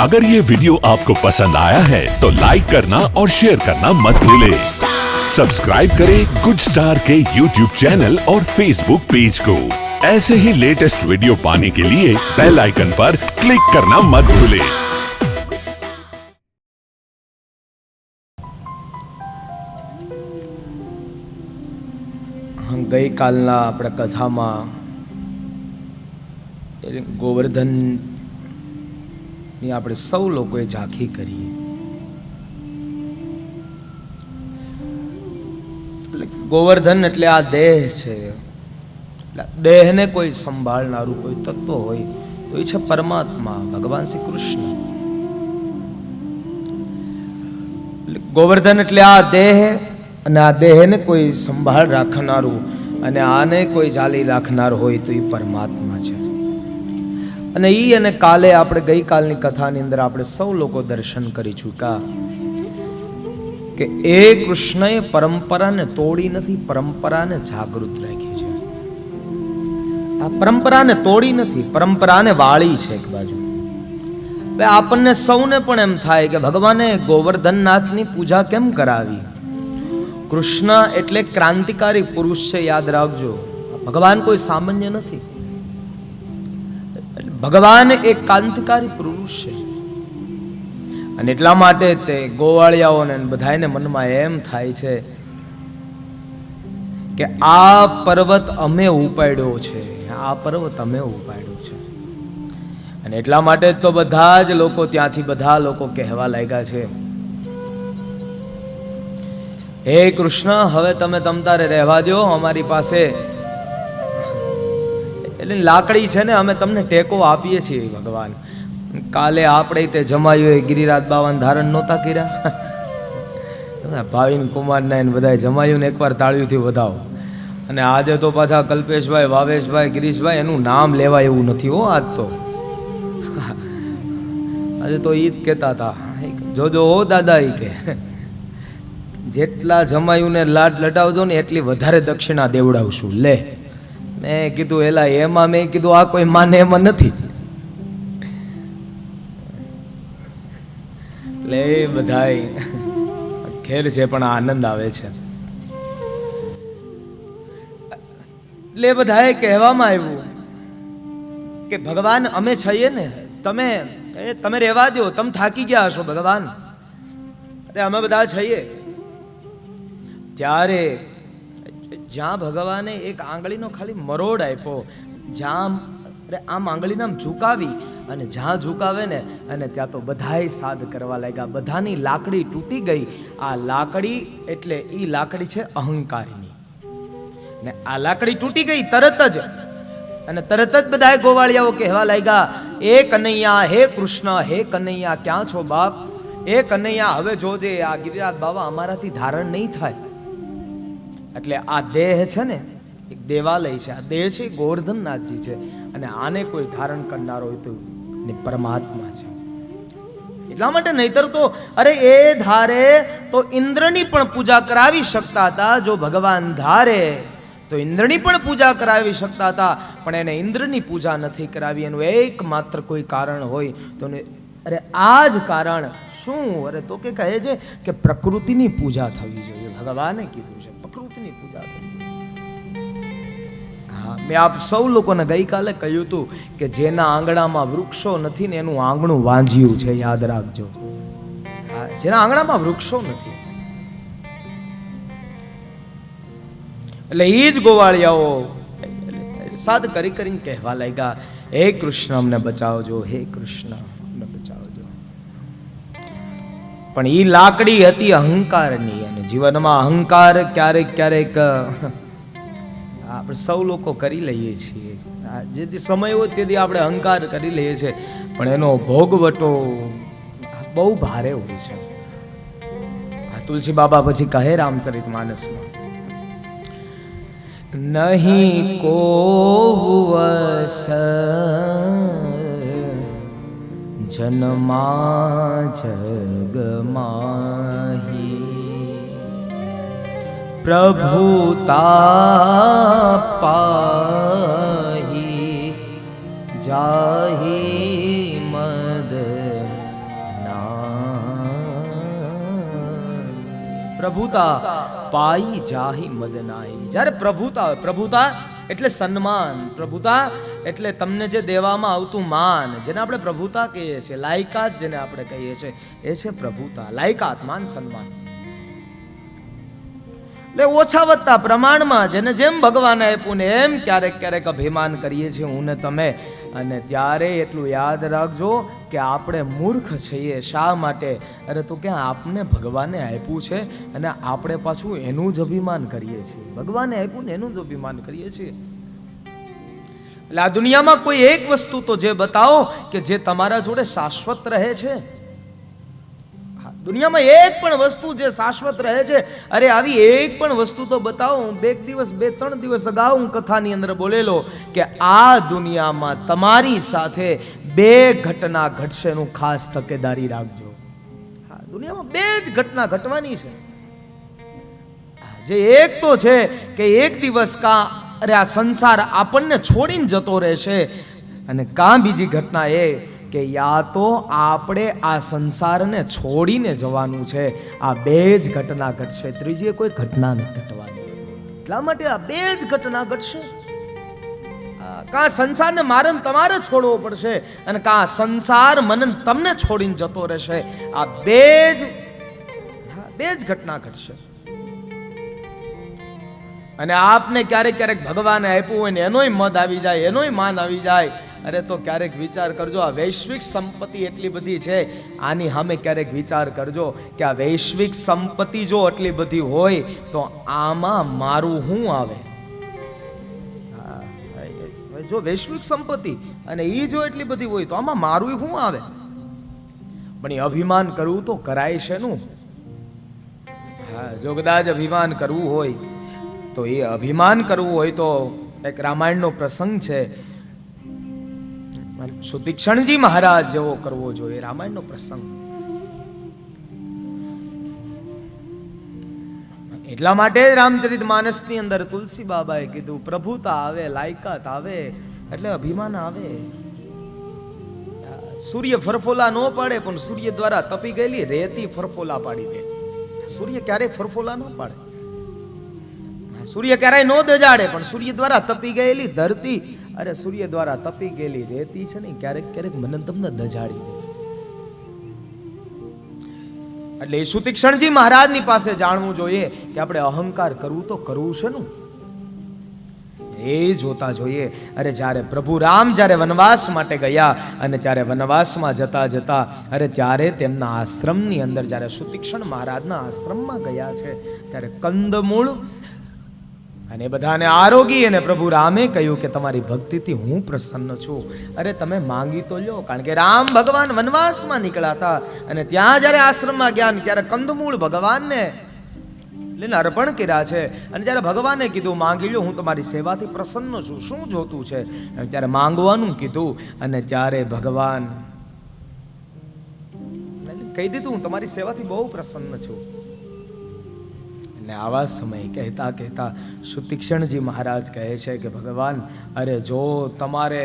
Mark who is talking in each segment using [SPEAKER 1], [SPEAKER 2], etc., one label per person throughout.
[SPEAKER 1] अगर ये वीडियो आपको पसंद आया है तो लाइक करना और शेयर करना मत भूलें। सब्सक्राइब करें गुड स्टार के यूट्यूब चैनल और फेसबुक पेज को। ऐसे ही लेटेस्ट वीडियो पाने के लिए बेल आइकन पर क्लिक करना मत भूलें।
[SPEAKER 2] गई कालना આપણે કથામાં ગોવર્ધન ની આપણે સૌ લોકોએ ઝાંખી કરી। ગોવર્ધન એટલે આ દેહ છે। દેહને કોઈ સંભાળનારું કોઈ તત્વ હોય તો એ છે પરમાત્મા ભગવાન શ્રી કૃષ્ણ। ગોવર્ધન એટલે આ દેહ અને આ દેહને કોઈ સંભાળ રાખનારું અને આને કોઈ જાળી રાખનાર હોય તો એ પરમાત્મા છે। અને ઈ અને કાલે આપણે ગઈકાલની કથાની અંદર આપણે સૌ લોકો દર્શન કરી ચૂક્યા કે એ કૃષ્ણએ પરંપરાને તોડી નથી, પરંપરાને જાગૃત રાખી છે। આ પરંપરાને તોડી નથી, પરંપરાને વાળી છે એક બાજુ। હવે આપણને સૌને પણ એમ થાય કે ભગવાને ગોવર્ધનનાથની પૂજા કેમ કરાવી? કૃષ્ણ એટલે ક્રાંતિકારી પુરુષ છે, યાદ રાખજો। ભગવાન કોઈ સામાન્ય નથી, ભગવાન એક ક્રાંતિકારી પુરુષ છે। અને એટલા માટે તે ગોવાળિયાઓને બધાને મનમાં એમ થાય છે કે આ પર્વત અમે ઉપાડ્યો છે, આ પર્વત અમે ઉપાડ્યો છે। અને એટલા માટે તો બધા જ લોકો ત્યાંથી બધા લોકો કહેવા લાગ્યા છે, હે કૃષ્ણ હવે તમે તમતારે રહેવા દો, અમારી પાસે એટલે લાકડી છે ને, અમે તમને ટેકો આપીએ છીએ ભગવાન। કાલે આપણે તે જમાયું ગિરિરાજ બાવાને ધારણ નહોતા કર્યા, ભાવિન કુમાર ને બધા જમાયું ને એકવાર તાળીઓથી વધાવો। અને આજે તો પાછા કલ્પેશભાઈ, ભાવેશભાઈ, ગિરીશભાઈ એનું નામ લેવાય એવું નથી હો। આજ તો આજે તો ઈ જ કહેતા હતા, જોજો હો દાદા, ઈ કે જેટલા જમાયું ને લાડ લડાવજો ને એટલી વધારે દક્ષિણા દેવડાવશું। લે મેં કીધું એલા એમાં મેં કીધું આ કોઈ માને એમાં નથી। લે બધાય ખેર છે પણ આનંદ આવે છે। લે બધાએ કહેવામાં આવ્યું કે ભગવાન અમે છીએ ને, તમે રહેવા દો, તમે થાકી ગયા હશો ભગવાન, અરે અમે બધા છીએ। ત્યારે જ્યાં ભગવાને એક આંગળીનો ખાલી મરોડ આપ્યો, જ્યાં આમ આંગળીને આમ ઝુકાવી અને જ્યાં ઝુકાવે ને અને ત્યાં તો બધાય સાદ કરવા લાગ્યા, બધાની લાકડી તૂટી ગઈ। આ લાકડી એટલે ઈ લાકડી છે અહંકારની, ને આ લાકડી તૂટી ગઈ તરત જ, અને તરત જ બધાય ગોવાળિયાઓ કહેવા લાગ્યા, એ કનૈયા, હે કૃષ્ણ, હે કનૈયા ક્યાં છો બાપ? એ કનૈયા હવે જોજે આ ગિરિરાજ બાવા અમારાથી ધારણ નહીં થાય। એટલે આ દેહ છે ને એક દેવાલય છે, આ દેહ છે ગોવર્ધનનાથજી છે, અને આને કોઈ ધારણ કરનાર હોય તો પરમાત્મા છે। એટલા માટે નહીતર તો અરે એ ધારે તો ઇન્દ્રની પણ પૂજા કરાવી શકતા હતા। જો ભગવાન ધારે તો ઇન્દ્રની પણ પૂજા કરાવી શકતા હતા, પણ એને ઇન્દ્રની પૂજા નથી કરાવી। એનું એકમાત્ર કોઈ કારણ હોય તો અરે આ જ કારણ શું? અરે તો કે કહે છે કે પ્રકૃતિની પૂજા થવી જોઈએ, ભગવાને કીધું છે પ્રકૃતિની પૂજા થવી। હા, મેં આપ સૌ લોકોને ગઈકાલે કહ્યું હતું કે જેના આંગણામાં વૃક્ષો નથી ને એનું આંગણું વાંજ્યું છે, યાદ રાખજો। હા, જેના આંગણામાં વૃક્ષો નથી, એટલે એ જ ગોવાળિયાઓ સાદ કરી કરીને કહેવા લાગ્યા, હે કૃષ્ણ અમને બચાવજો, હે કૃષ્ણ અમને બચાવજો। પણ ઈ લાકડી હતી અહંકારની, અને જીવનમાં અહંકાર ક્યારેક ક્યારેક આપણે સૌ લોકો કરી લઈએ છીએ। જેથી સમય હોય તેથી આપણે અહંકાર કરી લઈએ છીએ, પણ એનો ભોગવટો બહુ ભારે હોય છે। આ તુલસી બાબા પછી કહે રામચરિતમાનસમાં, નહીં કો વસ જન્મા જગમાહી, પ્રભુતા પાહી જાહી મદ પ્રભુતા પાઈ જાહી મદનાઈ. જ્યારે પ્રભુતા હોય, પ્રભુતા એટલે સન્માન, પ્રભુતા એટલે તમને જે દેવામાં આવતું માન, જેને આપણે પ્રભુતા કહીએ છીએ, લાયકાત જેને આપણે કહીએ છીએ, એ છે પ્રભુતા. લાયકાત, માન, સન્માન. એટલે ઓછા વધતા પ્રમાણમાં જેને જેમ ભગવાને આપ્યું ને એમ ક્યારેક ક્યારેક અભિમાન કરીએ છીએ હું ને તમે. અને ત્યારે એટલું યાદ રાખજો કે આપણે મૂર્ખ છીએ. શા માટે? અરે તો ક્યાં આપને ભગવાને આપ્યું છે અને આપણે પાછું એનું જ અભિમાન કરીએ છીએ. ભગવાને આપ્યું ને એનું જ અભિમાન કરીએ છીએ. એટલે આ દુનિયામાં કોઈ એક વસ્તુ તો જે બતાવો કે જે તમારા જોડે શાશ્વત રહે છે. દુનિયામાં એક પણ વસ્તુ જે શાશ્વત રહે છે, અરે આવી એક પણ વસ્તુ તો બતાવો. હું 2-3 દિવસ અગાઉ હું કથાની અંદર બોલેલો કે આ દુનિયામાં તમારી સાથે 2 ઘટના ઘટશે એનું ખાસ તકેદારી રાખજો. હા, દુનિયામાં 2 જ ઘટના ઘટવાની છે. જે એક તો છે કે એક દિવસ અરે આ સંસાર આપણને છોડીને જતો રહેશે, અને બીજી ઘટના એ કે યા તો આપણે આ સંસારને છોડીને જવાનું છે. આ 2 જ ઘટના ઘટશે, ત્રીજી કોઈ ઘટના નથી ઘટવાની. એટલા માટે આ 2 જ ઘટના ઘટશે. સંસારને મારે તમારે છોડવો પડશે, અને સંસાર મને તમને છોડીને જતો રહેશે. આ 2 જ ઘટના ઘટશે. અને આપને ક્યારેક ક્યારેક ભગવાને આપ્યું હોય ને એનોય મદ આવી જાય, એનોય માન આવી જાય. અરે તો ક્યારેક વિચાર કરજો, આ વૈશ્વિક સંપત્તિ એટલી બધી છે, આની સામે ક્યારેક વિચાર કરજો કે આ વૈશ્વિક સંપત્તિ જો એટલી બધી હોય તો આમાં મારું શું આવે? જો વૈશ્વિક સંપત્તિ અને એ જો એટલી બધી હોય તો આમાં મારું શું આવે? પણ એ અભિમાન કરવું તો કરાય છે નું. હા, જો કદાચ અભિમાન કરવું હોય તો એ અભિમાન કરવું હોય તો એક રામાયણનો પ્રસંગ છે, સુતીક્ષણજી મહારાજ જેવો કરવો જોઈએ. રામાયણનો પ્રસંગ. એટલા માટે રામચરિત માનસની અંદર તુલસી બાબાએ કીધું પ્રભુતા આવે, લાયકાત આવે એટલે અભિમાન આવે. સૂર્ય ફરફોલા ન પાડે પણ સૂર્ય દ્વારા તપી ગયેલી રેતી ફરફોલા પાડી દે. સૂર્ય ક્યારેય ફરફોલા ન પાડે, સૂર્ય ક્યારેય ન દજાડે, પણ સૂર્ય દ્વારા તપી ગયેલી ધરતી, અરે સૂર્ય દ્વારા તપી ગયેલી રેતી છે ને ક્યારેક ક્યારેક મને તમને દજાડી દે છે. એટલે એ સુતીક્ષણજી મહારાજની પાસે જાણવું જોઈએ કે આપણે અહંકાર કરવું તો કરવું છે નું. એ જોતા જોઈએ. અરે જ્યારે પ્રભુ રામ જ્યારે વનવાસ માટે ગયા અને ત્યારે વનવાસમાં જતા જતા અરે ત્યારે તેમના આશ્રમની અંદર જ્યારે સુતીક્ષણ મહારાજના આશ્રમમાં ગયા છે ત્યારે કંદમૂળ અને બધાને આરોગી અને પ્રભુ રામે કહ્યું કે તમારી ભક્તિથી હું પ્રસન્ન છું. અરે તમે માંગી તો લ્યો. કારણ કે રામ ભગવાન વનવાસમાં નીકળ્યા હતા અને ત્યાં જ્યારે આશ્રમમાં ગયા ને ત્યારે કંદમૂળ ભગવાનને લઈને અર્પણ કર્યા છે. અને જ્યારે ભગવાને કીધું માંગી લ્યો, હું તમારી સેવાથી પ્રસન્ન છું, શું જોતું છે? ત્યારે માંગવાનું કીધું અને ત્યારે ભગવાન કહી દીધું હું તમારી સેવાથી બહુ પ્રસન્ન છું. આવા સમય કહેતા કહેતા સુતીક્ષણજી મહારાજ કહે છે કે ભગવાન, અરે જો તમારે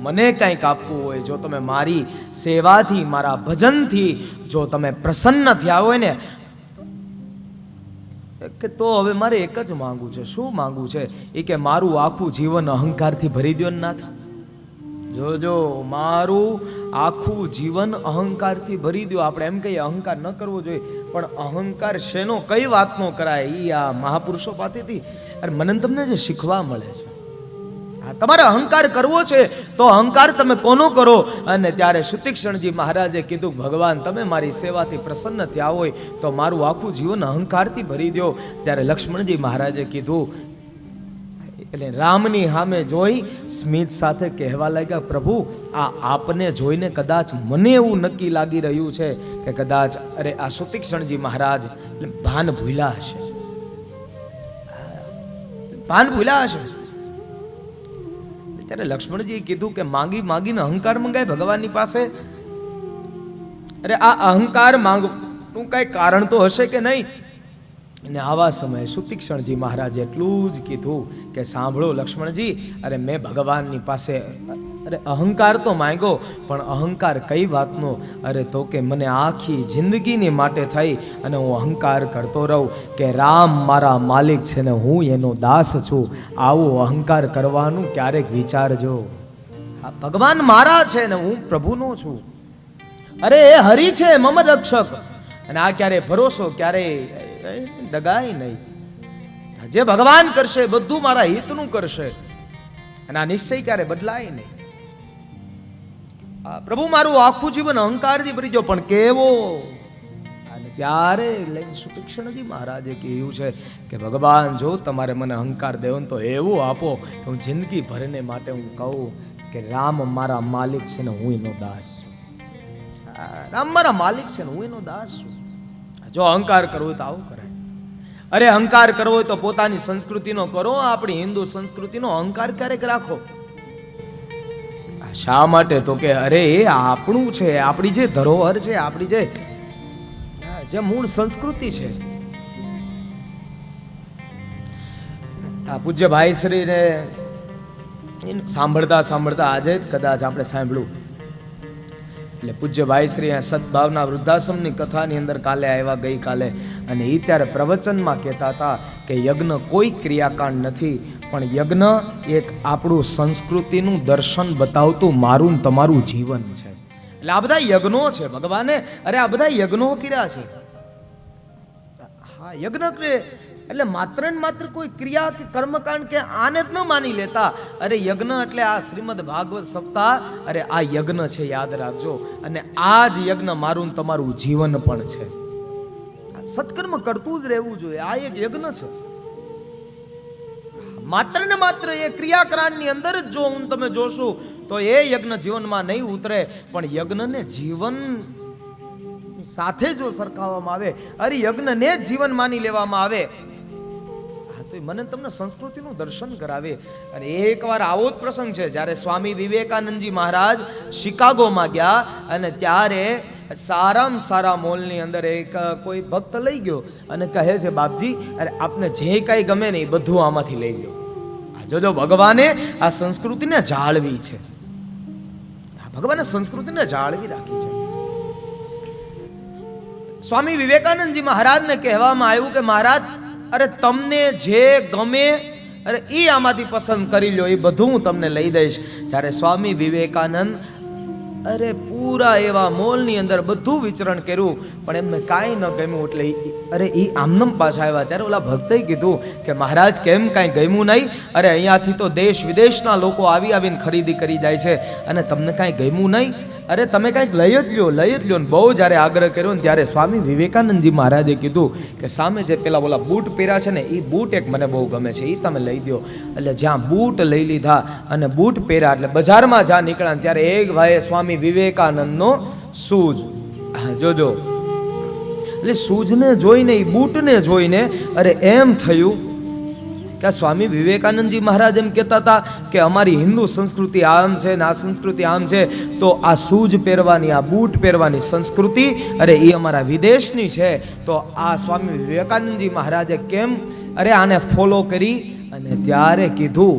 [SPEAKER 2] મને કંઈક આપવું હોય, જો તમે મારી સેવાથી, મારા ભજનથી જો તમે પ્રસન્ન થયા હોય ને કે તો હવે મારે એક જ માંગવું છે. શું માંગવું છે? એ કે મારું આખું જીવન અહંકારથી ભરી દો ને નાથ. જોજો મારું આખું જીવન અહંકારથી ભરી દો. આપણે એમ કહીએ અહંકાર ન કરવો જોઈએ, પણ અહંકાર શેનો, કઈ વાતનો કરાય? એ આ મહાપુરુષો પાસેથી અરે મને તમને જે શીખવા મળે છે. તમારે અહંકાર કરવો છે તો અહંકાર તમે કોનો કરો? અને ત્યારે સુતીક્ષણજી મહારાજે કીધું ભગવાન તમે મારી સેવાથી પ્રસન્ન થયા હોય તો મારું આખું જીવન અહંકારથી ભરી દો. ત્યારે લક્ષ્મણજી મહારાજે કીધું, એટલે રામની સામે જોઈ સ્મિત સાથે કહેવા લાગ્યા, પ્રભુ આપને જોઈને કદાચ મને એવું નક્કી લાગી રહ્યું છે કે કદાચ અરે આ સુતીક્ષણજી મહારાજ ભાન ભૂલ્યા હશે, ભાન ભૂલ્યા હશે. ત્યારે લક્ષ્મણજીએ કીધું કે માંગી માંગીને અહંકાર મંગાય ભગવાનની પાસે. અરે આ અહંકાર માંગનું કઈ કારણ તો હશે કે નહીં? અને આવા સમયે સુતીક્ષણજી મહારાજે એટલું જ કીધું કે સાંભળો લક્ષ્મણજી, અરે મેં ભગવાનની પાસે અરે અહંકાર તો માંગ્યો, પણ અહંકાર કઈ વાતનો? અરે તો કે મને આખી જિંદગીની માટે થઈ અને હું અહંકાર કરતો રહું કે રામ મારા માલિક છે ને હું એનો દાસ છું. આવો અહંકાર કરવાનું ક્યારેક વિચારજો. ભગવાન મારા છે ને હું પ્રભુનો છું. અરે એ હરિ છે મમ રક્ષક, અને આ ક્યારે ભરોસો ક્યારે ડગાય નહીં. જે ભગવાન કરશે બધું મારા હિતનું કરશે, અને આ નિશ્ચય ક્યારે બદલાય નહીં. પ્રભુ મારું આખું જીવન અહંકારથી ભરી ગયો, પણ કેવો? અને ત્યારે શ્રી કૃષ્ણજી મહારાજે કહ્યું છે કે ભગવાન જો તમારે મને અહંકાર દેવો ને તો એવું આપો કે હું જિંદગી ભરને માટે હું કહું કે રામ મારા માલિક છે ને હું એનો દાસ છું. રામ મારા માલિક છે ને હું એનો દાસ છું. જો અહંકાર કરવો તો આવું કરાય. અરે અહંકાર કરવો હોય તો પોતાની સંસ્કૃતિનો કરો. આપણી હિન્દુ સંસ્કૃતિનો અહંકાર ક્યારેક રાખો. શા માટે? તો કે અરે એ આપણું છે, આપણી જે ધરોહર છે, આપણી જે મૂળ સંસ્કૃતિ છે. આ પૂજ્ય ભાઈ શ્રીને સાંભળતા સાંભળતા આજે જ કદાચ આપણે સાંભળ્યું. એટલે પૂજ્ય ભાઈ શ્રી સદભાવના વૃદ્ધાશ્રમની કથાની અંદર કાલે આવ્યા, ગઈકાલે, અને એ ત્યારે પ્રવચનમાં કહેતા હતા કે યજ્ઞ કોઈ ક્રિયાકાંડ નથી, પણ યજ્ઞ એક આપણું સંસ્કૃતિનું દર્શન બતાવતું મારું ને તમારું જીવન છે. એટલે આ બધા યજ્ઞો છે ભગવાને. અરે આ બધા યજ્ઞો કર્યા છે. હા, યજ્ઞ એટલે માત્ર ને માત્ર કોઈ ક્રિયા કે કર્મકાંડ કે આને જ ન માની લેતા. અરે યજ્ઞ એટલે આ શ્રીમદ ભાગવત સપ્તાહ, અરે આ યજ્ઞ છે, યાદ રાખજો. અને આ જ યજ્ઞ મારું ને તમારું જીવન પણ છે. સત્કર્મ કરતું જ રહેવું જોઈએ. આ એક યજ્ઞ છે. માત્ર ને માત્ર એ ક્રિયાકાંડની અંદર જ જો હું તમે જોશો તો એ યજ્ઞ જીવનમાં નહીં ઉતરે. પણ યજ્ઞને જીવન સાથે જો સરખાવવામાં આવે, અરે યજ્ઞને જ જીવન માની લેવામાં આવે, તો મને તમને સંસ્કૃતિનું દર્શન કરાવે. અને એકવાર આવો જ પ્રસંગ છે જ્યારે સ્વામી વિવેકાનંદજી મહારાજ શિકાગોમાં ગયા, અને ત્યારે સારામાં સારા મોલની અંદર એક કોઈ ભક્ત લઈ ગયો અને કહે છે બાપજી, અરે આપને જે કાંઈ ગમે ને એ બધું આમાંથી લઈ લો. જોજો ભગવાને આ સંસ્કૃતિને જાળવી છે. ભગવાને સંસ્કૃતિને જાળવી રાખી છે. સ્વામી વિવેકાનંદજી મહારાજને કહેવામાં આવ્યું કે મહારાજ, અરે તમને જે ગમે અરે એ આમાંથી પસંદ કરી લો, એ બધું હું તમને લઈ દઈશ. ત્યારે સ્વામી વિવેકાનંદ અરે પૂરા એવા મોલની અંદર બધું વિચરણ કર્યું, પણ એમને કાંઈ ન ગમ્યું. એટલે અરે એ આમનમ પાછા આવ્યા. ત્યારે ઓલા ભક્તએ કીધું કે મહારાજ કેમ કાંઈ ગમ્યું નહીં? અરે અહીંયાથી તો દેશ વિદેશના લોકો આવીને ખરીદી કરી જાય છે, અને તમને કાંઈ ગમ્યું નહીં? અરે તમે કાંઈક લઈ જ લ્યો. ને બહુ જ્યારે આગ્રહ કર્યો ને ત્યારે સ્વામી વિવેકાનંદજી મહારાજે કીધું કે સામે જે પેલા ઓલા બૂટ પહેર્યા છે ને એ બૂટ એક મને બહુ ગમે છે, એ તમે લઈ દો. એટલે જ્યાં બૂટ લઈ લીધા અને બૂટ પહેર્યા, એટલે બજારમાં જ્યાં નીકળ્યા ત્યારે એક ભાઈએ સ્વામી વિવેકાનંદનો શૂઝ, જોજો, એટલે શૂઝને જોઈને એ બૂટને જોઈને અરે એમ થયું કે સ્વામી વિવેકાનંદજી મહારાજ એમ કહેતા હતા કે અમારી હિન્દુ સંસ્કૃતિ આમ છે ને આ સંસ્કૃતિ આમ છે, તો આ શૂઝ પહેરવાની, આ બૂટ પહેરવાની સંસ્કૃતિ અરે એ અમારા વિદેશની છે. તો આ સ્વામી વિવેકાનંદજી મહારાજે કેમ અરે આને ફોલો કરી? અને ત્યારે કીધું,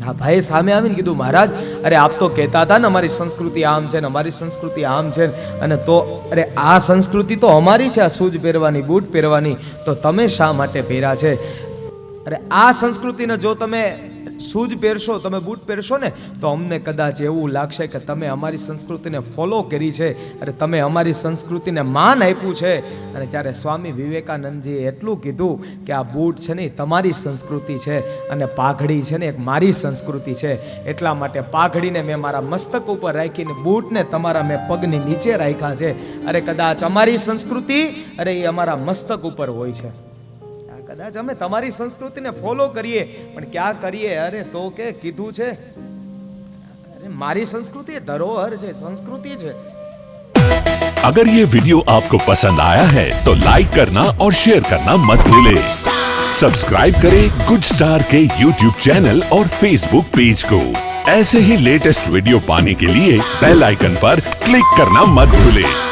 [SPEAKER 2] હા ભાઈ સામે આવીને કીધું, મહારાજ અરે આપ તો કહેતા હતા ને અમારી સંસ્કૃતિ આમ છે ને અમારી સંસ્કૃતિ આમ છે, અને તો અરે આ સંસ્કૃતિ તો અમારી છે, આ શૂઝ પહેરવાની, બૂટ પહેરવાની, તો તમે શા માટે પહેર્યા છે? અરે આ સંસ્કૃતિને જો તમે શૂઝ પહેરશો, તમે બૂટ પહેરશો ને, તો અમને કદાચ એવું લાગશે કે તમે અમારી સંસ્કૃતિને ફોલો કરી છે, અરે તમે અમારી સંસ્કૃતિને માન આપ્યું છે. અને ત્યારે સ્વામી વિવેકાનંદજીએ એટલું કીધું કે આ બૂટ છે ને તમારી સંસ્કૃતિ છે, અને પાઘડી છે ને એક મારી સંસ્કૃતિ છે. એટલા માટે પાઘડીને મેં મારા મસ્તક ઉપર રાખીને બૂટને તમારા મેં પગની નીચે રાખ્યા છે. અરે કદાચ અમારી સંસ્કૃતિ અરે એ અમારા મસ્તક ઉપર હોય છે. કદાચ અમે તમારી સંસ્કૃતિને ફોલો કરીએ, પણ ક્યાં કરીએ? અરે તો કે કીધું છે અરે મારી સંસ્કૃતિ ધરોહર છે, સંસ્કૃતિ છે.
[SPEAKER 1] अगर ये वीडियो आपको पसंद आया है तो लाइक करना और शेयर करना मत भूलें। सब्सक्राइब करें गुड स्टार के YouTube चैनल और Facebook पेज को। ऐसे ही लेटेस्ट वीडियो पाने के लिए बेल आइकन पर क्लिक करना मत भूलें।